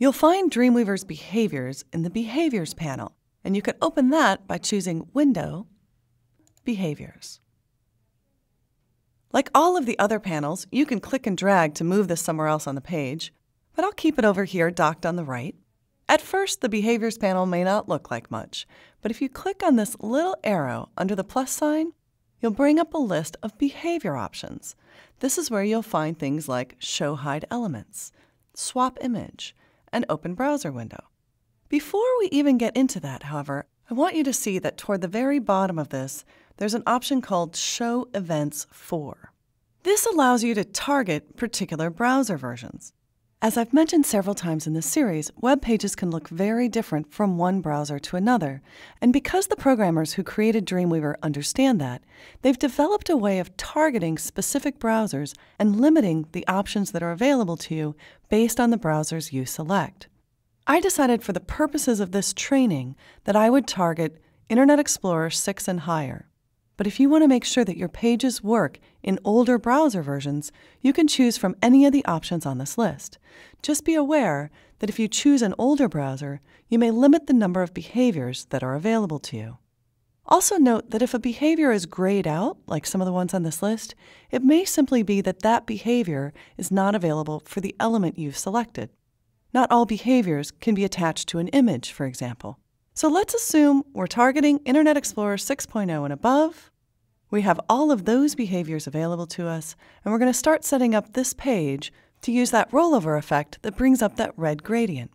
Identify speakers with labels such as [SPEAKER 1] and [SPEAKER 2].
[SPEAKER 1] You'll find Dreamweaver's behaviors in the Behaviors panel, and you can open that by choosing Window, Behaviors. Like all of the other panels, you can click and drag to move this somewhere else on the page, but I'll keep it over here docked on the right. At first, the Behaviors panel may not look like much, but if you click on this little arrow under the plus sign, you'll bring up a list of behavior options. This is where you'll find things like Show Hide Elements, Swap Image, and Open Browser Window. Before we even get into that, however, I want you to see that toward the very bottom of this, there's an option called Show Events For. This allows you to target particular browser versions. As I've mentioned several times in this series, web pages can look very different from one browser to another, and because the programmers who created Dreamweaver understand that, they've developed a way of targeting specific browsers and limiting the options that are available to you based on the browsers you select. I decided for the purposes of this training that I would target Internet Explorer 6 and higher. But if you want to make sure that your pages work in older browser versions, you can choose from any of the options on this list. Just be aware that if you choose an older browser, you may limit the number of behaviors that are available to you. Also note that if a behavior is grayed out, like some of the ones on this list, it may simply be that that behavior is not available for the element you've selected. Not all behaviors can be attached to an image, for example. So let's assume we're targeting Internet Explorer 6.0 and above. We have all of those behaviors available to us, and we're going to start setting up this page to use that rollover effect that brings up that red gradient.